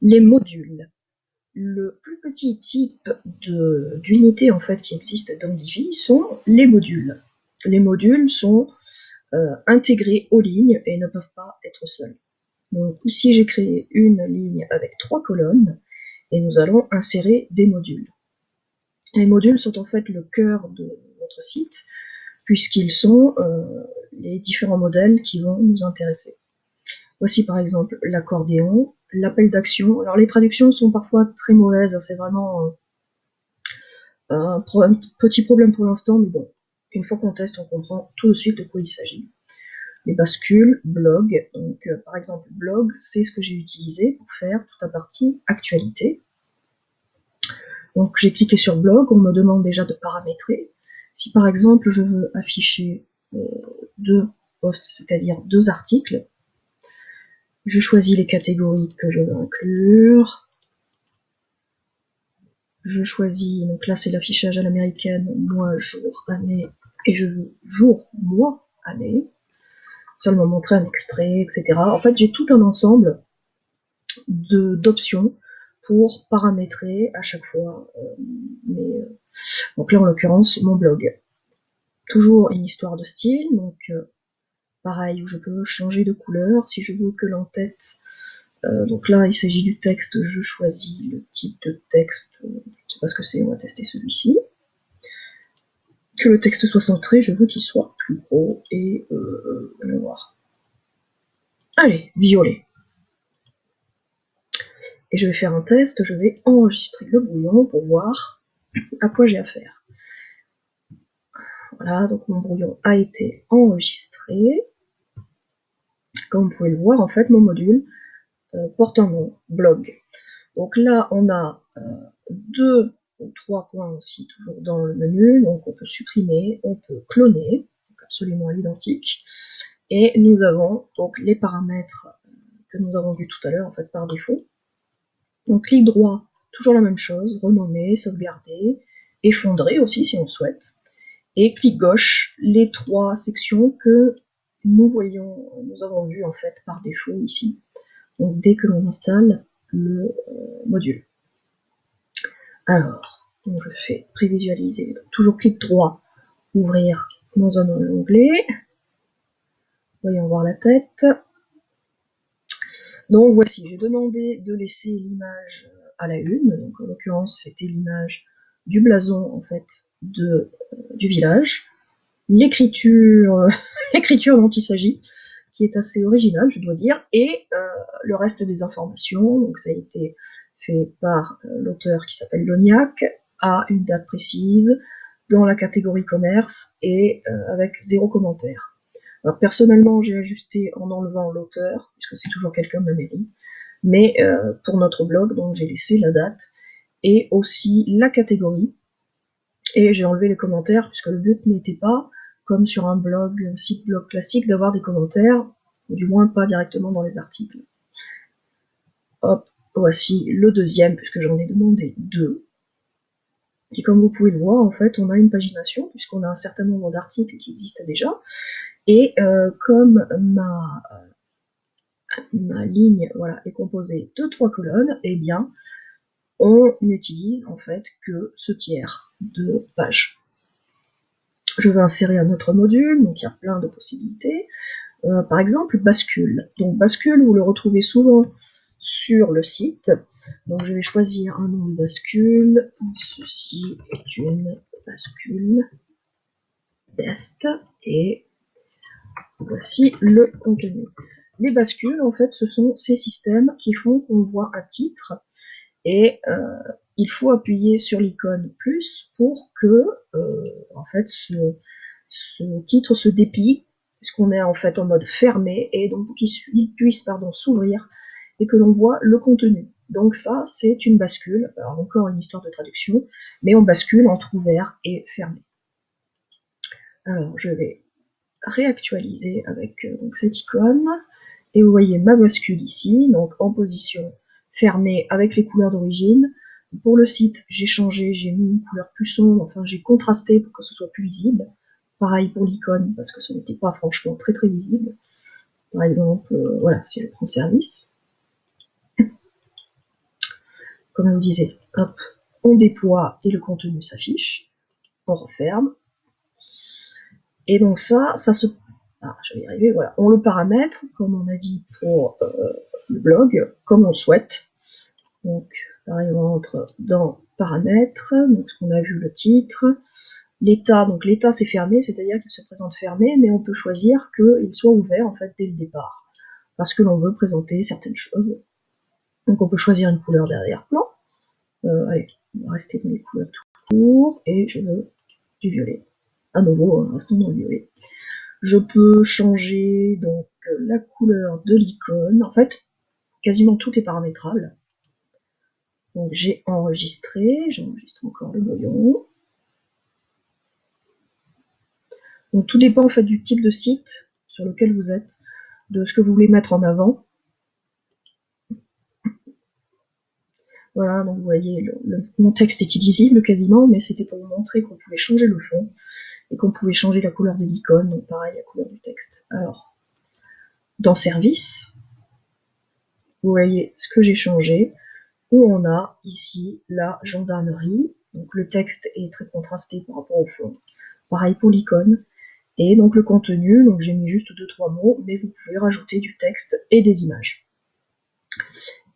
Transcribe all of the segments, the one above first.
Les modules. Le plus petit type d'unité en fait qui existe dans Divi sont les modules. Les modules sont intégrés aux lignes et ne peuvent pas être seuls. Donc ici j'ai créé une ligne avec 3 colonnes et nous allons insérer des modules. Les modules sont en fait le cœur de notre site puisqu'ils sont les différents modèles qui vont nous intéresser. Voici par exemple l'accordéon, l'appel d'action. Alors les traductions sont parfois très mauvaises, c'est vraiment un petit problème pour l'instant, mais bon, une fois qu'on teste, on comprend tout de suite de quoi il s'agit. Les bascules, blog, donc par exemple blog, c'est ce que j'ai utilisé pour faire toute la partie actualité. Donc j'ai cliqué sur blog, on me demande déjà de paramétrer. Si par exemple je veux afficher 2 posts, c'est-à-dire 2 articles, je choisis les catégories que je veux inclure. Je choisis, donc là c'est l'affichage à l'américaine, mois, jour, année, et je veux jour, mois, année. Seulement montrer un extrait, etc. En fait j'ai tout un ensemble d'options pour paramétrer à chaque fois donc là en l'occurrence mon blog. Toujours une histoire de style, donc pareil où je peux changer de couleur si je veux que l'entête. Donc là, il s'agit du texte, je choisis le type de texte, je ne sais pas ce que c'est, on va tester celui-ci. Que le texte soit centré, je veux qu'il soit plus gros et je vais voir. Allez, violet. Et je vais faire un test, je vais enregistrer le brouillon pour voir à quoi j'ai affaire. Voilà, donc mon brouillon a été enregistré. Comme vous pouvez le voir, en fait, mon module porte un nom, blog. Donc là, on a 2 ou 3 points aussi, toujours dans le menu. Donc on peut supprimer, on peut cloner, donc absolument à l'identique. Et nous avons donc les paramètres que nous avons vus tout à l'heure, en fait, par défaut. Donc clic droit, toujours la même chose, renommer, sauvegarder, effondrer aussi si on souhaite. Et clic gauche, les 3 sections que nous avons vues en fait par défaut ici. Donc dès que l'on installe le module. Alors, donc je fais prévisualiser, toujours clic droit, ouvrir dans un onglet. Voyons voir la tête. Donc voici, j'ai demandé de laisser l'image à la une, donc en l'occurrence c'était l'image du blason en fait du village. L'écriture dont il s'agit, qui est assez originale je dois dire, et le reste des informations, donc ça a été fait par l'auteur qui s'appelle Loniac, à une date précise, dans la catégorie commerce, et avec 0 commentaire. Alors personnellement j'ai ajusté en enlevant l'auteur, puisque c'est toujours quelqu'un de mairie, mais pour notre blog, donc j'ai laissé la date, et aussi la catégorie, et j'ai enlevé les commentaires, puisque le but n'était pas, comme sur un site blog classique, d'avoir des commentaires, du moins pas directement dans les articles. Hop, voici le deuxième, puisque j'en ai demandé 2. Et comme vous pouvez le voir, en fait, on a une pagination, puisqu'on a un certain nombre d'articles qui existent déjà, et comme ma ligne voilà, est composée de 3 colonnes, eh bien, on n'utilise en fait que ce tiers de page. Je veux insérer un autre module, donc il y a plein de possibilités. Par exemple, bascule. Donc bascule, vous le retrouvez souvent sur le site. Donc je vais choisir un nom de bascule. Ceci est une bascule test. Et voici le contenu. Les bascules, en fait, ce sont ces systèmes qui font qu'on voit un titre et il faut appuyer sur l'icône plus pour que en fait ce titre se déplie, puisqu'on est en fait en mode fermé, et donc pour qu'il puisse s'ouvrir et que l'on voit le contenu. Donc ça, c'est une bascule. Alors encore une histoire de traduction, mais on bascule entre ouvert et fermé. Alors je vais réactualiser avec donc cette icône, et vous voyez ma bascule ici, donc en position fermée avec les couleurs d'origine. Pour le site, j'ai changé, j'ai mis une couleur plus sombre, enfin j'ai contrasté pour que ce soit plus visible. Pareil pour l'icône, parce que ce n'était pas franchement très très visible. Par exemple, voilà, si je prends service. comme je vous disais, hop, on déploie et le contenu s'affiche, on referme, et donc ça se... Ah, je vais y arriver, voilà. On le paramètre, comme on a dit pour le blog, comme on le souhaite. Donc, pareil, on rentre dans paramètres, donc ce qu'on a vu, le titre. L'état, donc l'état c'est fermé, c'est-à-dire qu'il se présente fermé, mais on peut choisir qu'il soit ouvert en fait dès le départ, parce que l'on veut présenter certaines choses. Donc on peut choisir une couleur d'arrière-plan. Allez, on va rester dans les couleurs tout court, et je veux du violet. À nouveau, restons dans le violet. Je peux changer donc la couleur de l'icône. En fait, quasiment tout est paramétrable. Donc j'ai enregistré, j'enregistre encore le brouillon. Donc tout dépend en fait du type de site sur lequel vous êtes, de ce que vous voulez mettre en avant. Voilà, donc vous voyez, mon texte est illisible quasiment, mais c'était pour vous montrer qu'on pouvait changer le fond et qu'on pouvait changer la couleur de l'icône, donc pareil, la couleur du texte. Alors, dans Service, vous voyez ce que j'ai changé, où on a ici la gendarmerie, donc le texte est très contrasté par rapport au fond. Pareil pour l'icône, et donc le contenu, donc j'ai mis juste 2-3 mots, mais vous pouvez rajouter du texte et des images.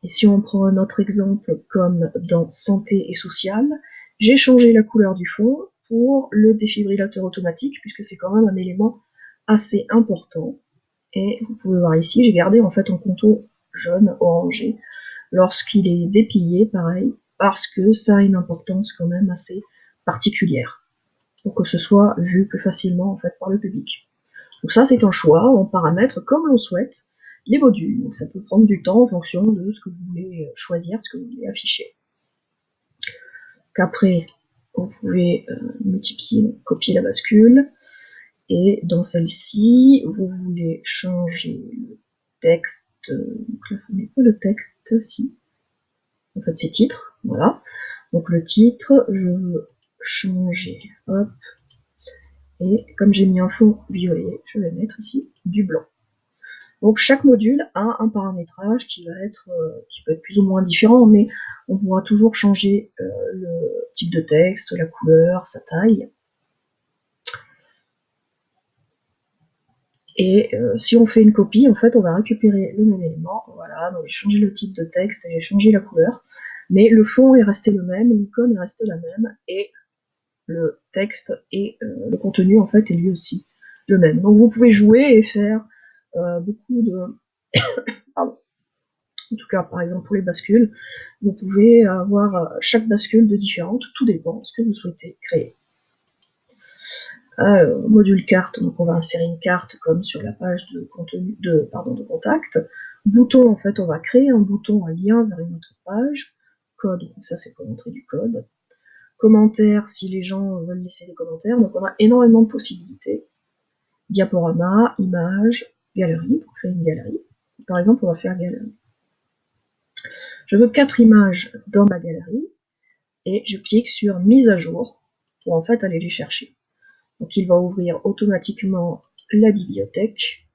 Et si on prend un autre exemple, comme dans Santé et Social, j'ai changé la couleur du fond pour le défibrillateur automatique, puisque c'est quand même un élément assez important. Et vous pouvez voir ici, j'ai gardé en fait un contour jaune orangé lorsqu'il est déplié, pareil, parce que ça a une importance quand même assez particulière, pour que ce soit vu plus facilement en fait par le public. Donc ça c'est un choix, on paramètre comme l'on souhaite les modules, donc ça peut prendre du temps en fonction de ce que vous voulez choisir, ce que vous voulez afficher. Qu'après, vous pouvez multiplier, donc copier la bascule, et dans celle-ci, vous voulez changer le texte, donc là ce n'est pas le texte, si, en fait c'est titre, voilà. Donc le titre, je veux changer, hop, et comme j'ai mis un fond violet, je vais mettre ici du blanc. Donc chaque module a un paramétrage qui peut être plus ou moins différent, mais on pourra toujours changer le type de texte, la couleur, sa taille. Et si on fait une copie, en fait, on va récupérer le même élément. Voilà, donc j'ai changé le type de texte et j'ai changé la couleur, mais le fond est resté le même, l'icône est restée la même, et le texte et le contenu, en fait, est lui aussi le même. Donc vous pouvez jouer et faire beaucoup de... Pardon. En tout cas, par exemple, pour les bascules, vous pouvez avoir chaque bascule de différente, tout dépend de ce que vous souhaitez créer. Module carte, donc on va insérer une carte comme sur la page de contenu de contact. Bouton, en fait, on va créer un bouton, un lien vers une autre page. Code, donc ça c'est pour montrer du code. Commentaires, si les gens veulent laisser des commentaires. Donc on a énormément de possibilités. Diaporama, image, galerie, pour créer une galerie. Par exemple, on va faire galerie. Je veux 4 images dans ma galerie et je clique sur mise à jour pour en fait aller les chercher. Donc il va ouvrir automatiquement la bibliothèque.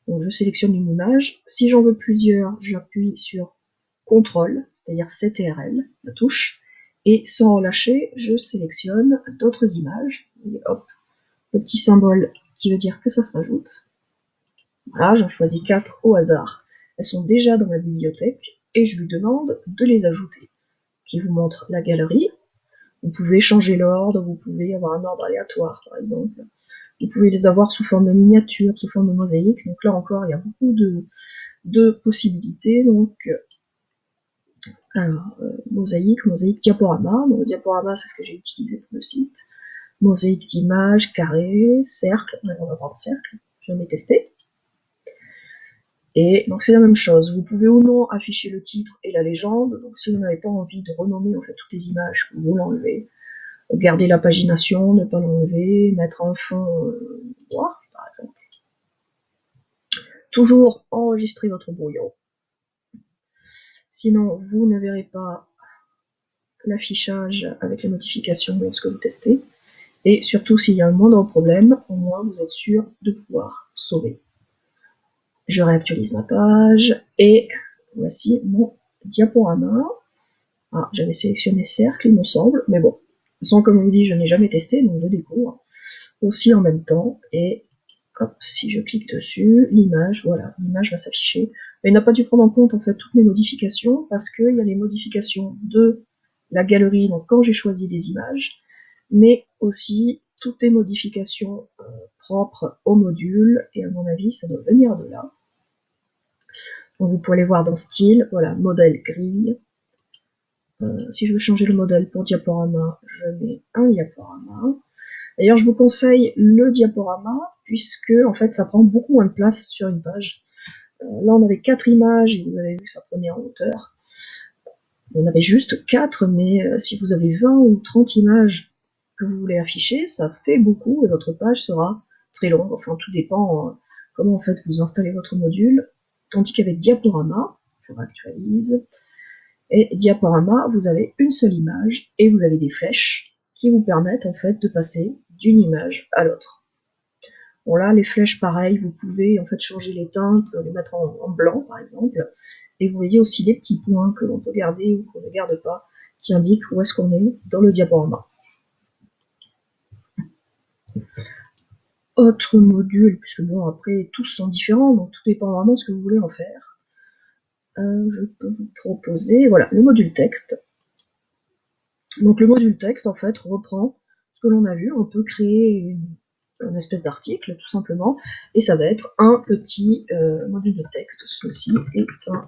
Donc je sélectionne une image. Si j'en veux plusieurs, j'appuie sur CTRL, c'est-à-dire CTRL, la touche, et sans relâcher, je sélectionne d'autres images. Et hop, le petit symbole qui veut dire que ça se rajoute. Voilà, j'en choisis 4 au hasard. Elles sont déjà dans ma bibliothèque et je lui demande de les ajouter. Qui vous montre la galerie. Vous pouvez changer l'ordre, vous pouvez avoir un ordre aléatoire par exemple. Vous pouvez les avoir sous forme de miniature, sous forme de mosaïque. Donc là encore, il y a beaucoup de possibilités. Donc, alors, mosaïque diaporama. Donc, diaporama, c'est ce que j'ai utilisé pour le site. Mosaïque d'images, carré, cercle. On va prendre cercle, j'en ai testé. Et donc c'est la même chose, vous pouvez ou non afficher le titre et la légende, donc si vous n'avez pas envie de renommer en fait toutes les images, vous l'enlevez. Garder la pagination, ne pas l'enlever, mettre un fond noir par exemple. Toujours enregistrer votre brouillon. Sinon vous ne verrez pas l'affichage avec les modifications lorsque vous testez. Et surtout s'il y a un moindre problème, au moins vous êtes sûr de pouvoir sauver. Je réactualise ma page et voici mon diaporama. Ah, j'avais sélectionné cercle, il me semble, mais bon. De toute façon, comme je vous dis, je n'ai jamais testé, donc je découvre aussi en même temps. Et hop, si je clique dessus, l'image, voilà, l'image va s'afficher. Mais il n'a pas dû prendre en compte en fait toutes mes modifications parce qu'il y a les modifications de la galerie, donc quand j'ai choisi des images, mais aussi toutes les modifications propres au module, et à mon avis, ça doit venir de là. Donc vous pouvez les voir dans style, voilà, modèle grille. Si je veux changer le modèle pour diaporama, je mets un diaporama. D'ailleurs, je vous conseille le diaporama, puisque en fait, ça prend beaucoup moins de place sur une page. Là, on avait 4 images, et vous avez vu que ça prenait en hauteur. On avait juste 4, mais si vous avez 20 ou 30 images que vous voulez afficher, ça fait beaucoup, et votre page sera très longue. Enfin, tout dépend comment en fait vous installez votre module. Tandis qu'avec diaporama, je réactualise, et diaporama, vous avez une seule image, et vous avez des flèches qui vous permettent en fait de passer d'une image à l'autre. Bon là, les flèches, pareil, vous pouvez en fait changer les teintes, les mettre en blanc par exemple, et vous voyez aussi les petits points que l'on peut garder ou qu'on ne garde pas, qui indiquent où est-ce qu'on est dans le diaporama. Autre module, puisque bon après tous sont différents, donc tout dépend vraiment de ce que vous voulez en faire. Je peux vous proposer, voilà, le module texte. Donc le module texte en fait reprend ce que l'on a vu, on peut créer une espèce d'article tout simplement, et ça va être un petit module de texte. Ceci est un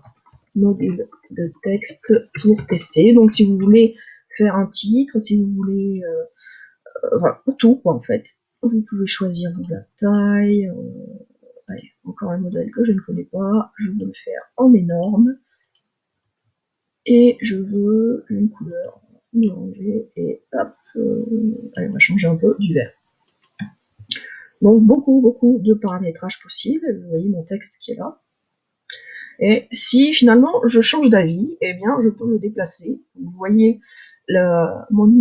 module de texte pour tester. Donc si vous voulez faire un titre, si vous voulez voilà, pour tout quoi en fait, vous pouvez choisir donc la taille. Allez, encore un modèle que je ne connais pas, je veux le faire en énorme et je veux une couleur orangée et hop, allez, on va changer un peu du vert. Donc beaucoup de paramétrages possibles. Vous voyez mon texte qui est là. Et si finalement je change d'avis, eh bien je peux le déplacer. Vous voyez mon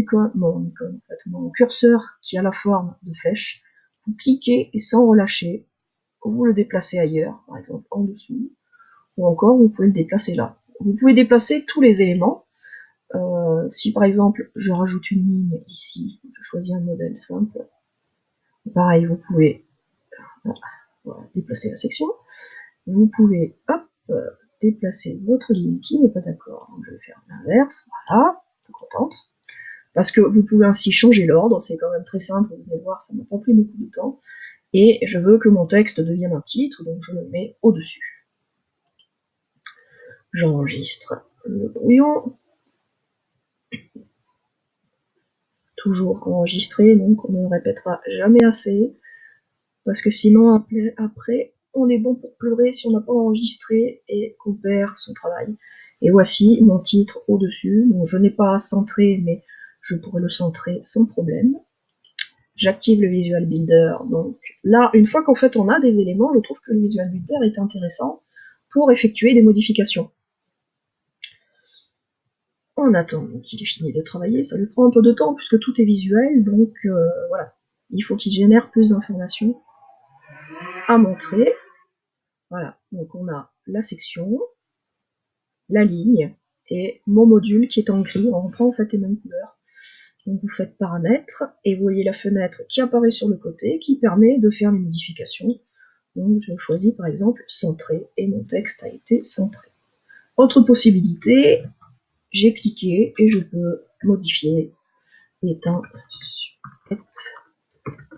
curseur qui a la forme de flèche. Vous cliquez et sans relâcher, vous le déplacez ailleurs, par exemple en dessous, ou encore vous pouvez le déplacer là. Vous pouvez déplacer tous les éléments. Si par exemple je rajoute une ligne ici, je choisis un modèle simple. Pareil, vous pouvez voilà, déplacer la section. Vous pouvez hop, déplacer votre ligne qui n'est pas d'accord. Je vais faire l'inverse, voilà, tout contente. Parce que vous pouvez ainsi changer l'ordre, c'est quand même très simple, vous allez voir, ça m'a pas pris beaucoup de temps. Et je veux que mon texte devienne un titre, donc je le mets au-dessus. J'enregistre le brouillon. Toujours enregistré, donc on ne répétera jamais assez. Parce que sinon, après, on est bon pour pleurer si on n'a pas enregistré et qu'on perd son travail. Et voici mon titre au-dessus. Donc je n'ai pas à centrer, mais je pourrais le centrer sans problème. J'active le Visual Builder. Donc là, une fois qu'en fait on a des éléments, je trouve que le Visual Builder est intéressant pour effectuer des modifications. On attend qu'il ait fini de travailler, ça lui prend un peu de temps puisque tout est visuel, donc voilà. Il faut qu'il génère plus d'informations à montrer. Voilà, donc on a la section, la ligne et mon module qui est en gris. On reprend en fait les mêmes couleurs. Donc vous faites paramètres et vous voyez la fenêtre qui apparaît sur le côté qui permet de faire les modifications. Donc je choisis par exemple centré et mon texte a été centré. Autre possibilité, j'ai cliqué et je peux modifier. C'est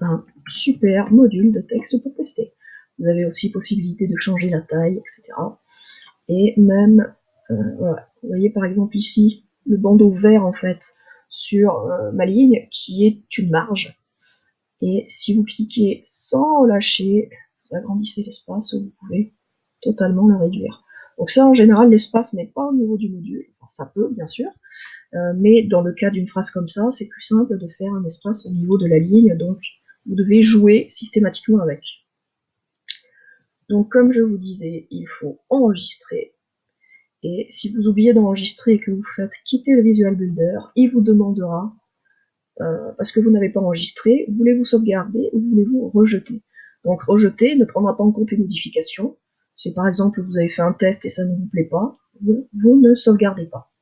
un super module de texte pour tester. Vous avez aussi possibilité de changer la taille, etc. Et même, voilà. Vous voyez par exemple ici le bandeau vert en fait sur ma ligne qui est une marge. Et si vous cliquez sans relâcher, vous agrandissez l'espace, vous pouvez totalement le réduire. Donc ça en général l'espace n'est pas au niveau du module, enfin, ça peut bien sûr, mais dans le cas d'une phrase comme ça, c'est plus simple de faire un espace au niveau de la ligne, donc vous devez jouer systématiquement avec. Donc comme je vous disais, il faut enregistrer. Et si vous oubliez d'enregistrer et que vous faites quitter le Visual Builder, il vous demandera, parce que vous n'avez pas enregistré, voulez-vous sauvegarder ou voulez-vous rejeter? Donc rejeter ne prendra pas en compte les modifications. Si par exemple vous avez fait un test et ça ne vous plaît pas, vous ne sauvegardez pas.